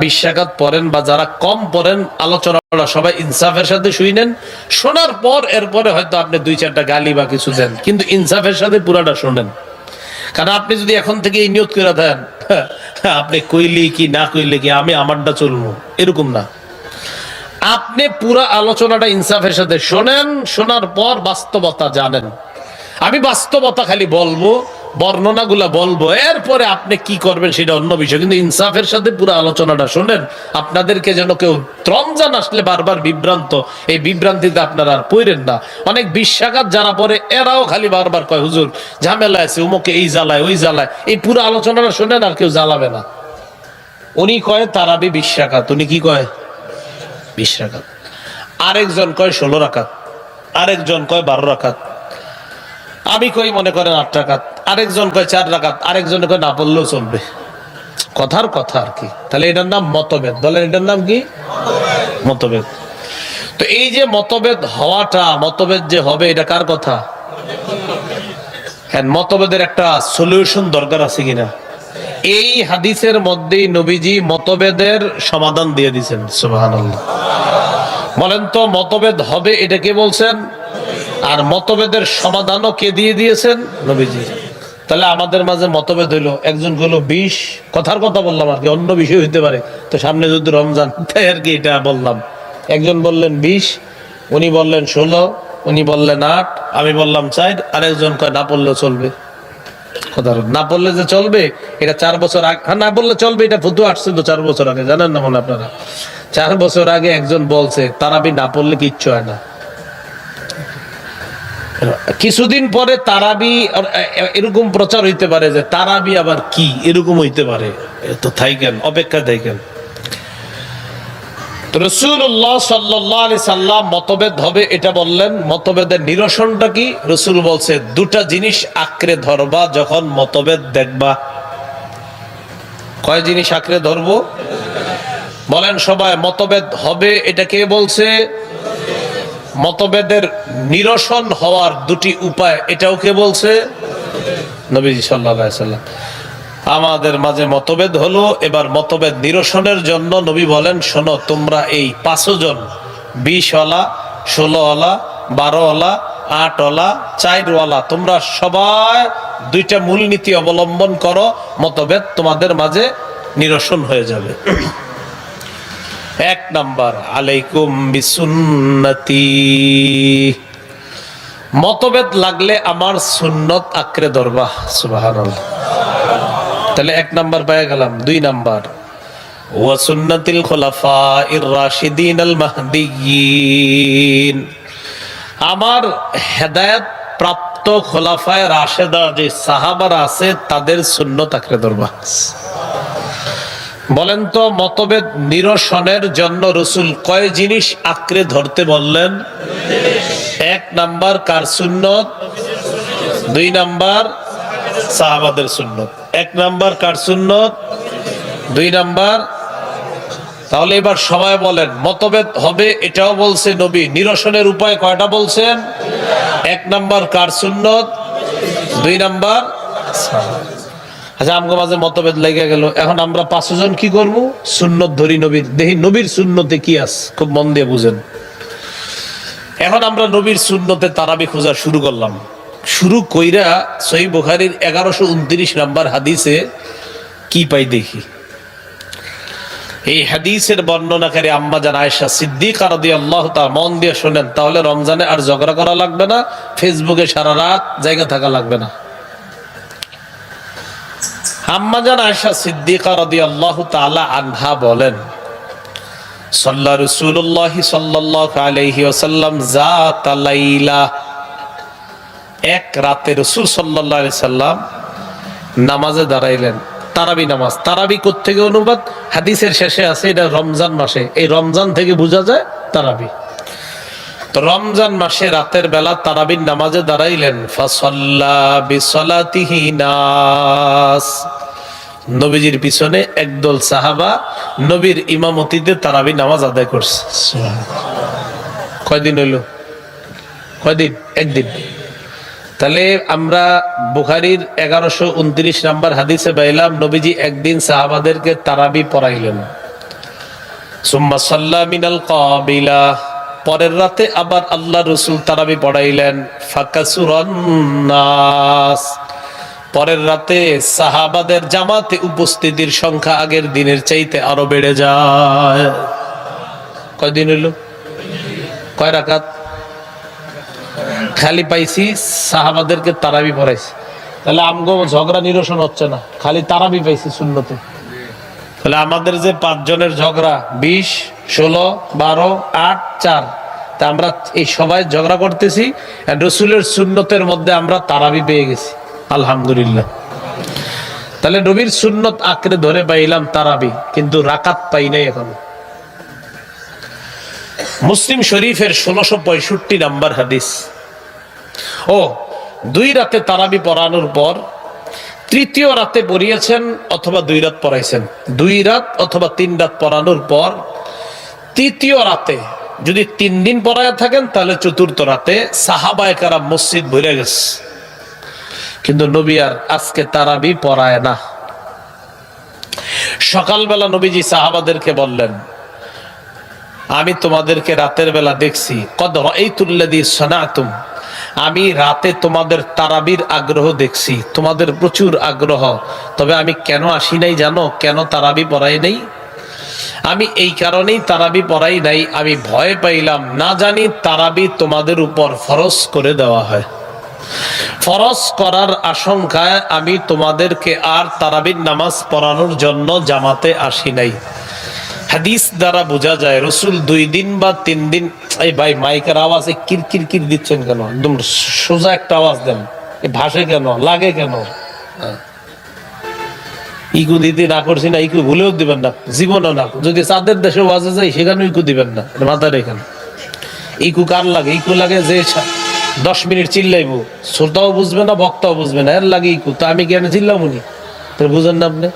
20 রাকাত পড়েন বা যারা কম পড়েন, আলোচনাটা সবাই ইনসাফের সাথে শুনেন। শোনার পর এরপরে হয়তো আপনি 2-4টা গালি বা কিছু দেন, কিন্তু ইনসাফের সাথে পুরাটা শোনেন। কারণ আপনি যদি এখন থেকে এই নিয়ত করে দেন আপনি কইলি কি না কইলে কি আমি আমারটা চলবো, এরকম না। আপনি পুরা আলোচনাটা ইনসাফের সাথে শোনেন, শোনার পর বাস্তবতা জানেন। আমি বাস্তবতা খালি বলবো, বর্ণনাগুলা বলবো, এরপরে আপনি কি করবেন সেটা অন্য বিষয়, কিন্তু ইনসাফের সাথে পুরো আলোচনাটা শোনেন। আপনাদেরকে যেন কেউ রমজান আসলে বারবার বিভ্রান্ত, এই বিভ্রান্তিতে আপনারা আর পড়েন না। অনেক 20 রাকাত যারা পড়ে এরাও খালি বারবার কয় হুজুর ঝামেলা আছে, উমুকে এই জ্বালায় ওই জ্বালায়। এই পুরো আলোচনাটা শোনেন, আর কেউ জ্বালাবে না। উনি কয় তারাবি 20 রাকাত, উনি কি কয় 20 রাকাত। আরেকজন কয় 16 রাকাত, আরেকজন কয় 12 রাকাত, আমি কই মনে করেন 8 রাকাত, আরেকজন কয় 4 রাকাত, আরেকজন কয় না পড়লেও চলবে। কথার কথা আর কি। তাহলে এটার নাম মতভেদ। বলেন এটার নাম কি? মতভেদ। তো এই যে মতভেদ হওয়াটা, মতভেদ যে হবে, এটা কার কথা? হ্যাঁ, মতভেদের একটা সলিউশন দরকার আছে কিনা? এই হাদিসের মধ্যেই নবীজি মতভেদের সমাধান দিয়ে দিয়েছেন। সুবহানাল্লাহ। বলেন তো মতভেদ হবে এটা কে বলছেন? আর মতভেদের সমাধানও কে দিয়ে দিয়েছেন? নবীজি। তাহলে আমাদের মাঝে মতভেদ হইলো, একজন হলো 20, কথার কথা বললাম আর কি, অন্য বিষয় হইতে পারে, তো সামনে যদি রমজান, তাই আর কি এটা বললাম। একজন বললেন 20, উনি বললেন 16, উনি বললেন 8, আমি বললাম 4, আরেকজন কয় না পড়লেও চলবে। কথা না পড়লে যে চলবে এটা 4 বছর আগে, না বললে চলবে এটা ফতুয়া আসছে তো 4 বছর আগে, জানেন না মনে আপনারা? 4 বছর আগে একজন বলছে তারাবি না পড়লে কিচ্ছু হয় না। কিছুদিন পরে তারাবি এরকম প্রচার হইতে পারে যে তারাবি আবার কি, এরকম হইতে পারে। তো থাইকেন, অপেক্ষা থাইকেন। রাসূলুল্লাহ সাল্লাল্লাহু আলাইহি সাল্লাম মতভেদ হবে এটা বললেন। মতভেদের নিরসনটা কি? রাসূল বলছে 2টা জিনিস আঁকড়ে ধরবা যখন মতভেদ দেখবা। কয় জিনিস আঁকড়ে ধরবো? বলেন সবাই। মতভেদ হবে এটা কে বলছে? মতভেদের নিরসন হওয়ার 2টি উপায়, এটাও কে বলছে? নবীজি সাল্লাল্লাহু আলাইহি সাল্লাম। আমাদের মাঝে মতভেদ হলো, এবার মতভেদ নিরসনের জন্য নবী বলেন শোনো, তোমরা এই 5 জন, 20 ওয়ালা, 16 ওয়ালা, 12 ওয়ালা, 8 ওয়ালা, 4 ওয়ালা, তোমরা সবাই 2টা মূলনীতি অবলম্বন করো, মতভেদ তোমাদের মাঝে নিরসন হয়ে যাবে। 1 নাম্বার, আলাইকুম বিসুন্নতি। মতভেদ লাগলে আমার সুন্নত আঁকড়ে ধরবা। সুবহানাল্লাহ। তাহলে 1 নাম্বার পেয়ে গেলাম। 2 নাম্বার, ওয়া সুন্নাতিল খুলাফাইর রাশিদিন আল মাহদিয়িন। আমার হেদায়েত প্রাপ্ত খোলাফায়ে রাশেদা যে সাহাবারা আছে তাদের সুন্নত আঁকড়ে ধরবা। বলেন তো মতভেদ নিরসনের জন্য রাসূল কয় জিনিস আঁকড়ে ধরতে বললেন? 1 নাম্বার কার সুন্নত? 2 নাম্বার সাহাবাদের সুন্নত। 1 নাম্বার কার সুন্নত? 2 নাম্বার। তাহলে এবার সবাই বলেন মতভেদ হবে এটাও বলছে নবী, নিরসনের উপায় কয়টা বলছেন? 1 নাম্বার কার সুন্নত, 2 নাম্বার। আচ্ছা, আমগো মাঝে মতভেদ লেগে গেল, এখন আমরা 5 জন কি করব? সুন্নত ধরি নবীর, দেখি নবীর সুন্নতে কি আছে, খুব মন দিয়ে বুঝেন। এখন আমরা নবীর সুন্নতে তারাবি খোঁজা শুরু করলাম। শুরু কইরা সহিহ বুখারীর 1129 নাম্বার হাদিসে কি পাই দেখি। এই হাদিসের বর্ণনাকারী আম্মা জান আয়েশা সিদ্দিকা রাদিয়াল্লাহু তাআলা, মন দিয়ে শুনেন, তাহলে রমজানে আর ঝগড়া করা লাগবে না, ফেসবুকে সারা রাত জায়গা থাকা লাগবে না। আম্মা জান আয়েশা সিদ্দিকা রাদিয়াল্লাহু তাআলা আনহা বলেন, সাল্লা রাসূলুল্লাহ সাল্লাল্লাহু আলাইহি ওয়াসাল্লাম যাতা লাইলা, এক রাতে রাসূল সাল্লাল্লাহু আলাইহি সাল্লাম নামাজে দাঁড়াইলেন। তারাবি নামাজ, তারাবি কোত্থেকে অনুবাদ? হাদিসের শেষে আছে এটা রমজান মাসে, এই রমজান থেকে বোঝা যায় তারাবি। তো রমজান মাসে রাতের বেলা তারাবির নামাজে দাঁড়াইলেন। ফাসাল্লা বিসলাতিহি নাস, নবীজির পিছনে একদল সাহাবা নবীর ইমামতিতে তারাবি নামাজ আদায় করছে। কয়দিন হইল? কয়দিন? একদিন। তাহলে আমরা বুখারীর 1129 নাম্বার হাদিসে পাইলাম নবীজি একদিন সাহাবাদেরকে তারাবি পড়াইলেন। সুম্মা সাল্লা মিনাল কাবিলা, পরের রাতে আবার আল্লাহ রসুল তারাবি পড়াইলেন। ফাকাসুরান নাস, পরের রাতে সাহাবাদের জামাতে উপস্থিতির সংখ্যা আগের দিনের চাইতে আরো বেড়ে যায়। কয়দিন হইল? কয় রাকাত? খালি পাইছি সাহাবাদেরকে তারাবি পড়াইছি, তাহলে আমগো ঝগড়া নিরসন হচ্ছে না, খালি তারাবি পাইছি সুন্নতে। তাহলে আমাদের যে 5 জনের ঝগড়া 20, 16, 12, 8, 4, তা আমরা এই সবাই ঝগড়া করতেছি, রসুলের সুন্নতের মধ্যে আমরা তারাবি পেয়ে গেছি, আলহামদুলিল্লাহ। তাহলে নবীর সুন্নত আঁকড়ে ধরে পাইলাম তারাবি, কিন্তু রাকাত পাই নাই এখনো। মুসলিম শরীফের 1665 নাম্বার হাদিস। 2 রাতে তারাবি পড়ানোর পর তৃতীয় রাতে পড়িয়েছেন অথবা 2 রাত পড়াইছেন, 2 রাত অথবা 3 রাত পড়ানোর পর তৃতীয় রাতে যদি 3 দিন পড়ায় থাকেন, তাহলে চতুর্থ রাতে সাহাবায়ে কেরাম মসজিদ ভরে গেছে, কিন্তু নবী আর আজকে তারাবি পড়ায় না। সকালবেলা নবীজি সাহাবাদেরকে বললেন, আমি তোমাদেরকে রাতের বেলা দেখছি, কদ রাআইতুল্লাযী সানাতুম, আমি রাতে তোমাদের তারাবির আগ্রহ দেখছি, তোমাদের প্রচুর আগ্রহ, তবে আমি কেন আসি নাই জানো? কেন তারাবি পড়াই নাই? আমি এই কারণেই তারাবি পড়াই নাই, আমি ভয় পাইলাম না জানি তারাবি তোমাদের উপর ফরজ করে দেওয়া হয়। ফরজ করার আশঙ্কায় আমি তোমাদেরকে আর তারাবির নামাজ পড়ানোর জন্য জামাতে আসি নাই। হাদিস দ্বারা বোঝা যায় রসুল 2 দিন বা 3 দিন। এই ভাই মাইকের আওয়াজে কিরকির কির দিচ্ছেন কেন? একদম সোজা একটা আওয়াজ দেন, ভাসে কেন, লাগে কেন? ইকু দিতে না করছি না, ইকু ভুলেও দিবেন না, জীবনও না। যদি চাঁদের দেশে ওয়াজে যাই সেখানেও ইকু দিবেন না, মাথায় রেখেন। ইকু কার লাগে? ইকু লাগে যে 10 মিনিট চিল্লাইবো, শ্রোতাও বুঝবে না, বক্তাও বুঝবে না, এর লাগে ইকু। তো আমি কেন চিল্লাবো নি? বুঝেন না আপনি?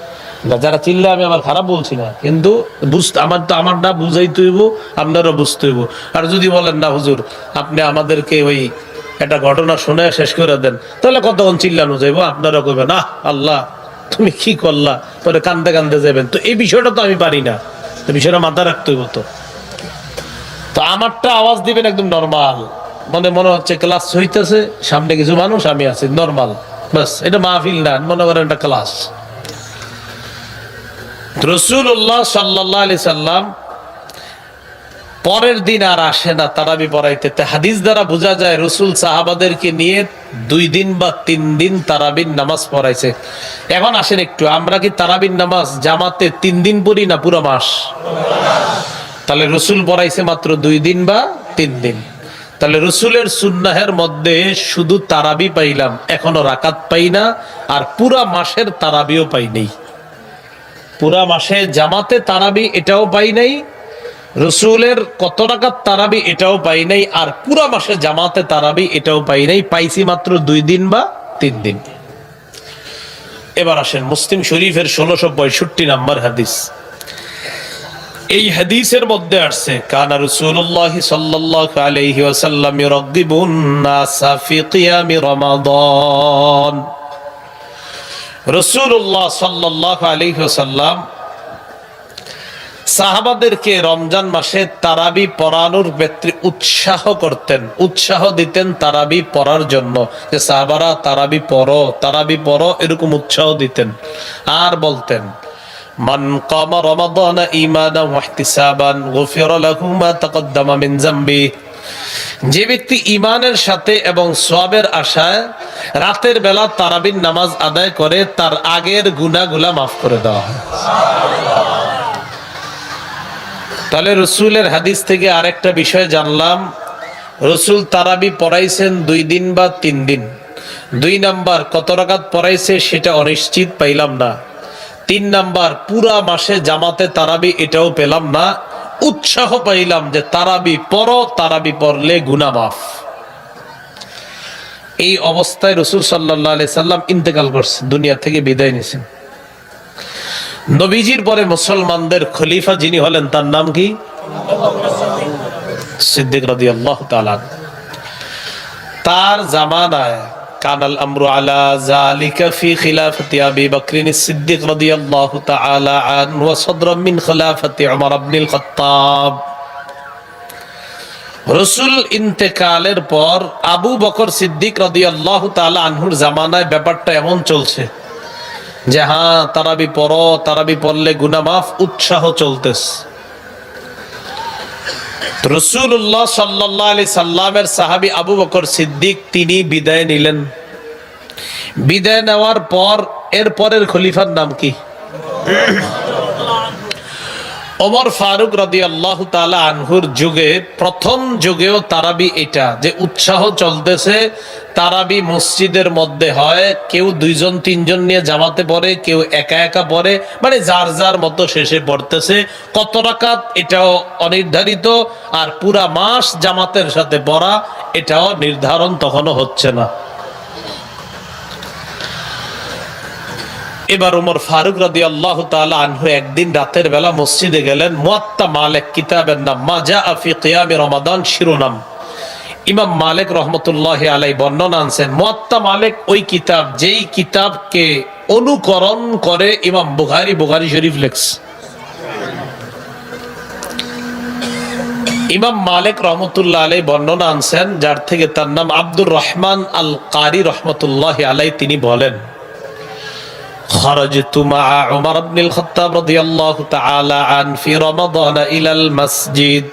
যারা চিল্লা আমি আবার খারাপ বলছি না, কিন্তু আমারটা বুঝাইতে হইব, আপনারও বুঝতে হইব। আর যদি বলেন না হুজুর আপনি আমাদেরকে ওই একটা ঘটনা শুনে শেষ করে দেন, তাহলে কতক্ষণ চিল্লানো যাইব? আপনারা কইবেন না আল্লাহ তুমি কি করলা, পরে কান্দে কান্দে যাবেন। তো এই বিষয়টা তো আমি পারি না, তো বিষয়টা মাথায় রাখতে হইব। তো আমারটা আওয়াজ দিবেন একদম নরমাল, মনে হচ্ছে ক্লাস হইতেছে, সামনে কিছু মানুষ, আমি আছি, নরমাল, বাস। এটা মাহফিল না, মনে করেন একটা ক্লাস। রাসূলুল্লাহ সাল্লাল্লাহু আলাইহি সাল্লাম পরের দিন আর আসে না তারাবি পড়াইতে। হাদিস দ্বারা বোঝা যায় রসুল সাহাবাদেরকে নিয়ে 2 দিন বা 3 দিন তারাবির নামাজ পড়াইছে। এখন আসেন একটু, আমরা কি তারাবির নামাজ জামাতে 3 দিন পড়ি না পুরো মাস? তাহলে রসুল পড়াইছে মাত্র 2 দিন বা 3 দিন। তাহলে রসুলের সুন্নাহের মধ্যে শুধু তারাবি পাইলাম, এখনো রাকাত পাই না, আর পুরা মাসের তারাবিও পাই নাই। পুরা মাসে জামাতে তারাবি এটাও পাই নাই, রসুলের কত রাকাত তারাবি এটাও পাই নাই, আর পুরা মাসে জামাতে তারাবি এটাও পাই নাই। পাইছি মাত্র 2 দিন বা 3 দিন। এবার আসেন মুসলিম শরীফের 1665 নাম্বার হাদিস। এই হাদিসের মধ্যে আসছে কানা রাসূলুল্লাহ সাল্লাল্লাহু আলাইহি ওয়াসাল্লাম ইরাগিবুন নাসা ফি কিয়ামি রমাদান। রাসূলুল্লাহ সাল্লাল্লাহু আলাইহি ওয়াসাল্লাম সাহাবাদেরকে রমজান মাসে তারাবি পড়ানোর ক্ষেত্রে উৎসাহ করতেন, উৎসাহ দিতেন তারাবি পড়ার জন্য, যে সাহাবারা তারাবি পড়ো, তারাবি পড়ো, এরকম উৎসাহ দিতেন। আর বলতেন মান কামা রমাদান ঈমানান ওয়া ইহতিসাবান গুফিরা লাহু মা তাকদ্দামা মিন যামবি। যে ব্যক্তি ঈমানের সাথে এবং সওয়াবের আশায় রাতের বেলা তারাবির নামাজ আদায় করে, তার আগের গুনাহগুলো মাফ করে দেওয়া হয়। তাহলে রসুলের হাদিস থেকে আরেকটা বিষয় জানলাম, রসুল তারাবি পড়াইছেন 2 দিন বা 3 দিন। 2 নাম্বার কত রাকাত পড়াইছে সেটা অনিশ্চিত, পাইলাম না। 3 নাম্বার পুরা মাসে জামাতে তারাবি এটাও পেলাম না। উৎসাহ পাইলাম যে তারাবি পড়ো, তারাবি পড়লে গুনাহ মাফ। এই অবস্থায় রসুল সাল্লাল্লাহু আলাইহি সাল্লাম ইন্তেকাল করছে, দুনিয়া থেকে বিদায় নিয়েছেন। নবীজির পরে মুসলমানদের খলিফা যিনি হলেন তার নাম কি? সিদ্দিক রাদিয়াল্লাহু তাআলা। তার জামানায় কানাল আমরু আলা যালিকা ফি খিলাফাতি আবি বকরিন সিদ্দিক রাদিয়াল্লাহু তাআলা আনহু ওয়া সাদরাম মিন খিলাফাতি উমর ইবনুল খাত্তাব। রাসূল ইন্তেকালের পর আবু বকর সিদ্দিক রাদিয়াল্লাহু তাআলা আনহুর জামানায় ব্যাপারটা এমন চলছে যে হ্যাঁ তারাবি পড়ো, তারাবি পড়লে গুনাহ মাফ, উৎসাহ চলতেছে। রাসূলুল্লাহ সাল্লাল্লাহু আলাইহি সাল্লামের সাহাবী আবু বকর সিদ্দিক তিনি বিদায় নিলেন। বিদায় নেওয়ার পর এর পরের খলিফার নাম কি? ওমর ফারুক রাদিয়াল্লাহু তাআলা আনহুর যুগে, প্রথম যুগেও তারাবি এটা যে উৎসাহ চলতেছে, তারাবি মসজিদের মধ্যে হয়, কেউ দুইজন তিনজন নিয়ে জামাতে পড়ে, কেউ একা একা পড়ে, মানে যার যার মতো শেষে পড়তেছে। কত রাকাত এটাও অনির্ধারিত, আর পুরা মাস জামাতের সাথে পড়া এটাও নির্ধারণ তখনও হচ্ছে না। এবার ওমর ফারুক রাদিয়াল্লাহু তাআলা আনহু একদিন রাতের বেলা মসজিদে গেলেন। মুয়াত্তা মালিক কিতাবের নাম মা জাআ ফি কিয়ামি রমাদান শিরোনাম। ইমাম মালিক রহমতুল্লাহি আলাইহি বর্ণনা আনছেন। মুয়াত্তা মালিক ওই কিতাব যেই কিতাবকে অনুকরণ করে ইমাম বুখারী শরীফ লেখছে। ইমাম মালিক রহমতুল্লাহ আলাইহি বর্ণনা আনছেন, যার থেকে তার নাম আব্দুর রহমান আল কারি রহমতুল্লাহি আলাইহি, তিনি বলেন خرجت مع عمر بن الخطاب رضي الله تعالى عنه في رمضان إلى المسجد।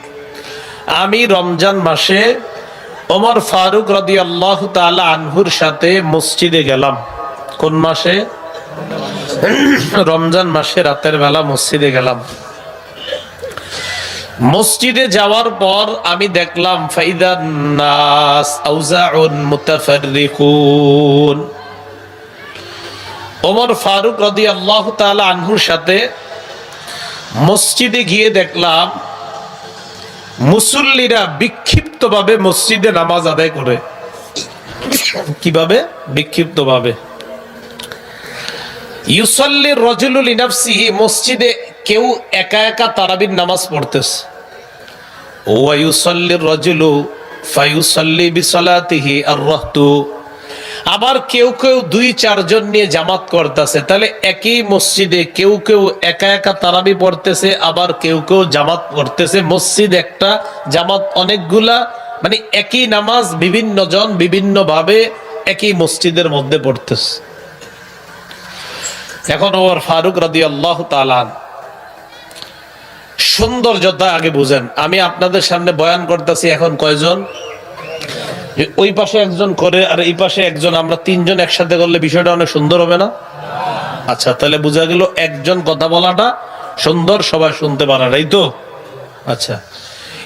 আমি রমজান মাসে ওমর ফারুক রাদিয়াল্লাহু তাআলা আনহুর সাথে মসজিদে গেলাম। কোন মাসে? রমজান মাসে রাতের বেলা মসজিদে গেলাম। মসজিদে যাওয়ার পর আমি দেখলাম ফাইদান নাস আউজাউন মুতাফাররিকুন। ওমর ফারুক রাদিয়াল্লাহু তাআলা আনহুর সাথে মসজিদে গিয়ে দেখলাম মুসল্লিরা বিক্ষিপ্তভাবে মসজিদে নামাজ আদায় করে। কিভাবে? বিক্ষিপ্তভাবে। ইউসাল্লি রাজুলু লিনাফসিহি, মসজিদে কেউ একা একা তারাবির নামাজ পড়তেছে। ওয়া ইউসাল্লি রাজুলু ফায়ুসাল্লি বিসালাতিহি আর-রাহতু, আবার কেউ কেউ দুই চারজন নিয়ে জামাত করতেছে। তাহলে একই মসজিদে কেউ কেউ একা একা তারাবি পড়তেছে, আবার কেউ কেউ জামাত পড়তেছে। মসজিদ একটা, জামাত অনেকগুলা, মানে একই নামাজ বিভিন্ন জন বিভিন্ন ভাবে একই মসজিদের মধ্যে পড়তেছে। এখন ওমর ফারুক রাদিয়াল্লাহু তাআলা সৌন্দর্যতা আগে বুঝেন। আমি আপনাদের সামনে বয়ান করতেছি, এখন কয়জন? ওই পাশে একজন করে আর এই পাশে একজন, আমরা তিনজন একসাথে করলে বিষয়টা অনেক সুন্দর হবে না? আচ্ছা, তাহলে বোঝা গেল একজন কথা বলাটা সুন্দর, সবাই শুনতে পারার, এই তো? আচ্ছা,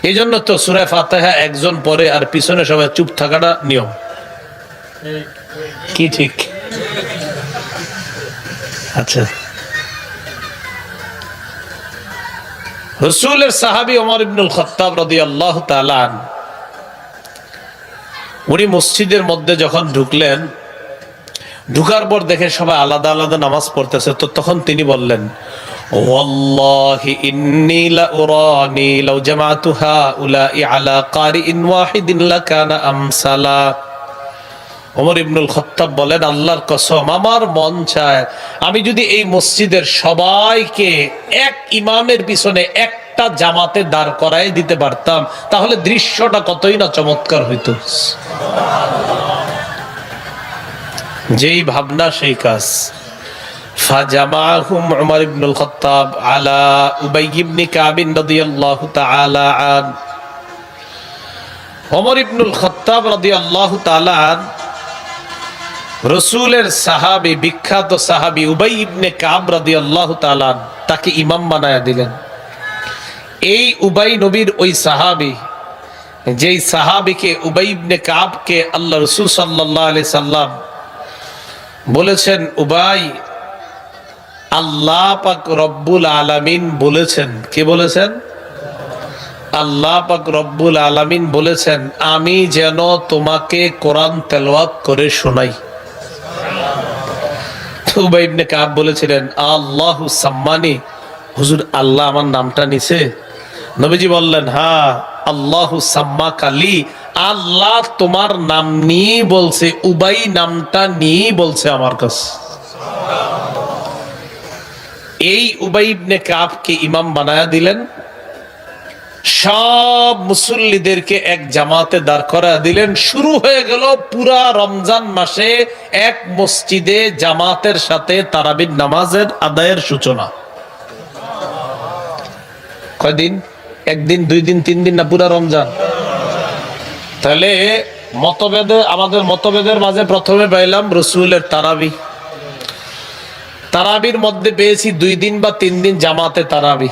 এই জন্য তো সূরা ফাতিহা একজন পড়ে আর পিছনে সবাই চুপ থাকাটা নিয়ম। কি ঠিক? আচ্ছা, রাসূলের সাহাবী ওমর ইবনুল খাত্তাব রাদিয়াল্লাহু তাআলা আনহু, উনি মসজিদের মধ্যে যখন ঢুকলেন, ঢুকার পর দেখে সবাই আলাদা আলাদা নামাজ পড়তেছে। তো তখন তিনি বললেন, ওয়াল্লাহি ইন্নী লাউরানি লাউ জামাতু হাউলাই আলা কারিইন ওয়াহিদিন লাকানা আমসালা। ওমর ইবনুল খাত্তাব বলেন, আল্লাহর কসম, আমার মন চায় আমি যদি এই মসজিদের সবাইকে এক ইমামের পিছনে একটা জামাতে দাঁড় করায় দিতে পারতাম, তাহলে দৃশ্যটা কতই না চমৎকার হইতো। যেই ভাবনা সেই কাজ। ফাজামাহুম উমর ইবনুল খাত্তাব আলা উবাই ইবনে কাব রাদিয়াল্লাহু তাআলা আন। ওমর ইবনুল খাত্তাব রাদিয়াল্লাহু তাআলা আন রাসূলের সাহাবী, বিখ্যাত সাহাবী উবাই ইবনে কাব রাদিয়াল্লাহু তাআলা আন, তাকে ইমাম বানায়া দিলেন। এই উবাই নবীর ওই সাহাবী, যেই সাহাবীকে উবাই ইবনে কাবকে আল্লাহ রাসূল সাল্লাল্লাহু আলাইহি সাল্লাম বলেছেন, উবাই, আল্লাহ পাক রব্বুল আলামিন বলেছেন। কে বলেছেন? আল্লাহ পাক রব্বুল আলামিন বলেছেন আমি যেন তোমাকে কোরআন তেলাওয়াত করে শোনাই। উবাই ইবনে কাব বলেছিলেন, আল্লাহু সাম্মানি, হুজুর আল্লাহ আমার নামটা নিছে? নবীজি বললেন, হ্যাঁ, আল্লাহু সাম্মাকা লি, আল্লাহ তোমার নাম নিয়ে বলছে, উবাই নামটা নিয়ে বলছে আমার কাছে। এই উবাই ইবনে কাবকে ইমাম বানায়া দিলেন, সব মুসল্লিদেরকে এক জামাতে দাঁড় করা দিলেন। শুরু হয়ে গেল পুরা রমজান মাসে এক মসজিদে জামাতের সাথে তারাবির নামাজের আদায়ের সূচনা। কয়দিন? একদিন, 2 দিন, 3 দিন, না পুরা রমজান? তাহলে মতভেদে, আমাদের মতভেদের মাঝে প্রথমে পাইলাম রসুলের তারাবি। তারাবির মধ্যে পেয়েছি 2 দিন বা 3 দিন জামাতে তারাবি।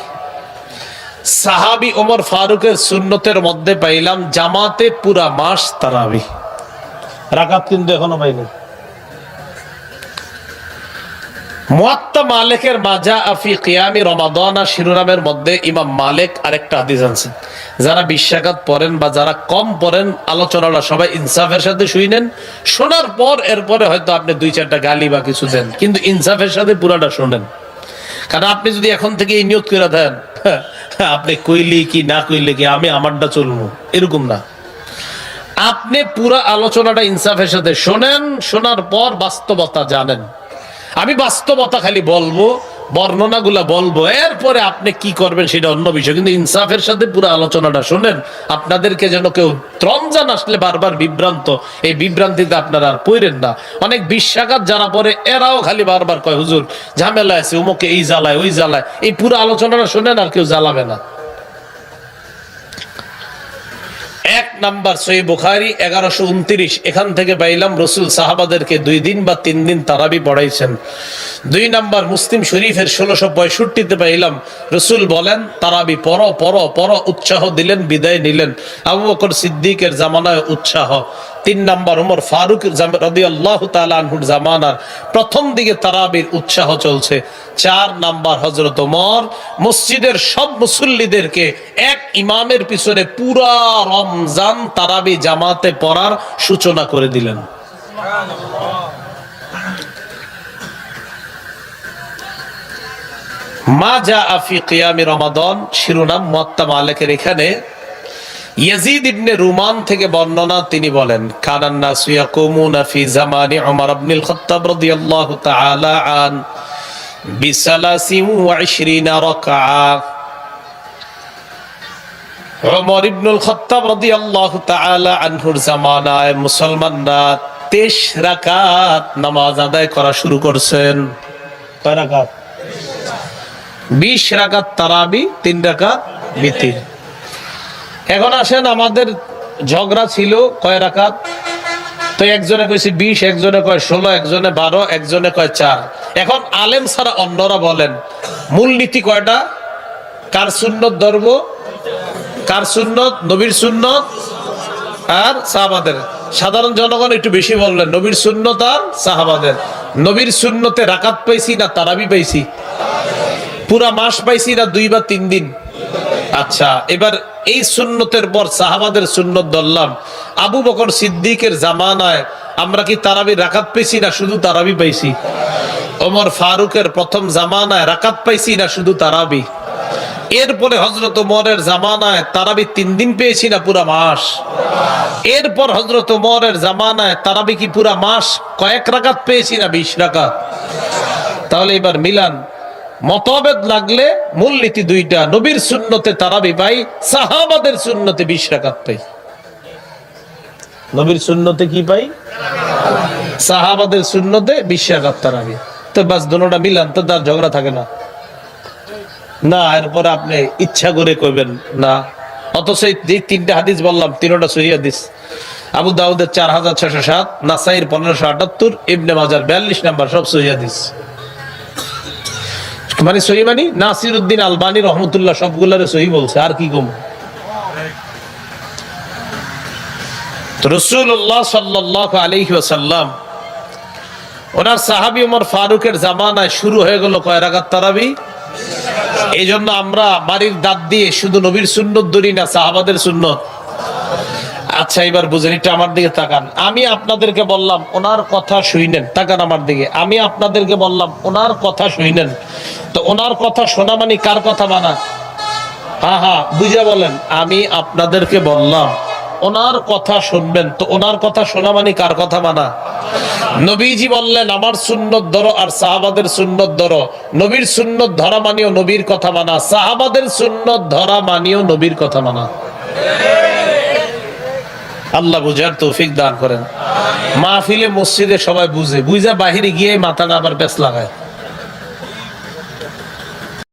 সাহাবী ওমর ফারুকের সুন্নতের মধ্যে পাইলাম জামাতে পুরা মাস তারাবি। রাকাত কিন্তু এখনো পাইনি। মুয়াত্তা মালিকের মাজা আফি কিয়ামি রমাদান শিরোনামের মধ্যে ইমাম মালিক আরেকটা হাদিস আনছেন। যারা 20 রাকাত পড়েন বা যারা কম পড়েন, আলোচনাটা সবাই ইনসাফের সাথে শুনেন। শোনার পর এরপরে হয়তো আপনি 2-4টা গালি বা কিছু দেন, কিন্তু ইনসাফের সাথে পুরাটা শোনেন। কারণ আপনি যদি এখন থেকে এই নিয়ত করে দেন, আপনি কইলি কি না কইলে কি আমি আমারটা চলবো, এরকম না। আপনি পুরা আলোচনাটা ইনসাফের সাথে শোনেন, শোনার পর বাস্তবতা জানেন। আমি বাস্তবতা খালি বলবো, বর্ণনাগুলা বলবো, এরপরে আপনি কি করবেন সেটা অন্য বিষয়, কিন্তু ইনসাফের সাথে পুরো আলোচনাটা শোনেন। আপনাদেরকে যেন কেউ রমজান আসলে বারবার বিভ্রান্ত, এই বিভ্রান্তিতে আপনারা আর পড়েন না। অনেক 20 রাকাত যারা পড়ে এরাও খালি বারবার কয় হুজুর ঝামেলা আছে, উমুকে এই জ্বালায় ওই জ্বালায়। এই পুরো আলোচনাটা শোনেন, আর কেউ জ্বালাবে না। 1 নাম্বার সহিহ বুখারী 1129, এখান থেকে পাইলাম রসুল সাহাবাদেরকে 2 দিন বা 3 দিন তারাবি পড়াইছেন। 2 নাম্বার মুসলিম শরীফের 1665-তে পাইলাম রসুল বলেন তারাবি পড়ো পড়ো পড়ো, উৎসাহ দিলেন, বিদায় নিলেন। আবু বকর সিদ্দিকের জামানায় উৎসাহ। 3 নাম্বার ওমর ফারুক রাদিয়াল্লাহু তাআলা আনহুর জামানার প্রথম দিকে তারাবির উৎসাহ চলছে। 4 নাম্বার হযরত ওমর মসজিদের সব মুসল্লিদেরকে এক ইমামের পিছনে পুরা রমজান তারাবি জামাতে পড়ার সূচনা করে দিলেন। মা জাআ ফি কিয়ামি রমাদান শিরোনাম মুয়াত্তা মালিকের। এখানে ইয়াজিদ ইবনে রুমান থেকে বর্ণনা, তিনি বলেন কানান নাসু ইয়াকুমুনা ফি জামানি উমর ইবনুল খাত্তাব রাদিয়াল্লাহু তাআলা আন বি23 রাকআ। উমর ইবনুল খাত্তাব রাদিয়াল্লাহু তাআলা আনহুর জামানায় মুসলমানরা 23 রাকাত নামাজ আদায় করা শুরু করছেন। কয় রাকাত? 20 রাকাত তারাবি, 3 রাকাত বিতির। এখন আসেন, আমাদের ঝগড়া ছিল কয় রাকাত। তো একজনে কইছে 20, একজনে কয় 16, একজনে 12, একজনে কয় 4। এখন আলেম ছাড়া অন্যরা বলেন মূলনীতি কয়টা? কার সুন্নত ধরব? কার সুন্নত? নবীর সুন্নত আর সাহাবাদের। সাধারণ জনগণ একটু বেশি বললেন নবীর সুন্নত আর সাহাবাদের। নবীর সুন্নতে রাকাত পাইছি না তারাবি পাইছি? পুরা মাস পাইছি না 2 বা 3 দিন? আচ্ছা, এবার এই সুন্নতের পর সাহাবাদের সুন্নত ধরলাম। আবু বকর সিদ্দিকের জামানায় আমরা কি তারাবি রাকাত পাইছি না শুধু তারাবি পাইছি? ওমর ফারুকের প্রথম জামানায় রাকাত পাইছি না শুধু তারাবি? এরপরে হযরত ওমরের জামানায় তারাবি 3 দিন পেয়েছি না পুরা মাস? এরপর হযরত ওমরের জামানায় তারাবি কি পুরা মাস কয়েক রাকাত পেয়েছি না 20 রাকাত? তাহলে এবার মিলান। মতভেদ লাগলে মূলনীতি 2টা, নবীর সুন্নতে তারাবি পাই, সাহাবাদের সুন্নতে 20 রাকাত পাই। নবীর সুন্নতে কি পাই? সাহাবাদের সুন্নতে 20 রাকাত তারাবি। তো বাস দুটোটা মিলান, তো তার ঝগড়া থাকে না। না এরপরে আপনি ইচ্ছা করে কইবেন না। অথচ যে 3টা হাদিস বললাম 3টা সহিহ হাদিস। আবু দাউদের 4607, নাসাইর 1578, ইবনে মাজার 42 নাম্বার, সব সহিহ হাদিস। মানে সহিহ মানে নাসিরউদ্দিন আলবানী রহমতুল্লাহ সবগুলারে সহিহ বলছে, আর কি কম। রাসূলুল্লাহ সাল্লাল্লাহু আলাইহি ওয়াসাল্লাম ওনার সাহাবী ওমর ফারুকের জামানায় শুরু হয়ে গেল কয় রাকাত তারাবি। এই জন্য আমরা বাড়ির দাঁত দিয়ে শুধু নবীর সুন্নত ধরি না, সাহাবাদের সুন্নত। আচ্ছা এবার বুঝেন, এটা আমার দিকে তাকান। আমি আপনাদেরকে বললাম ওনার কথা শুনেন, তাকান আমার দিকে। আমি আপনাদেরকে বললাম ওনার কথা শুনেন, তো ওনার কথা শোনা মানে কার কথা মানা? হ্যাঁ হ্যাঁ বুঝে বলেন। আমি আপনাদেরকে বললাম ওনার কথা শুনবেন। তো ওনার কথা শোনা মানে কার কথা মানা? নবীজি বললেন আমার সুন্নত ধরো আর সাহাবাদের সুন্নত ধরো। নবীর সুন্নত ধরা মানিও নবীর কথা মানা, সাহাবাদের সুন্নত ধরা মানিও নবীর কথা মানা। আল্লাহ বুঝার তৌফিক দান করেন। মাহফিলে মসজিদে সবাই বুঝে বাহিরে গিয়ে মাথা না আবার পেছ লাগায়।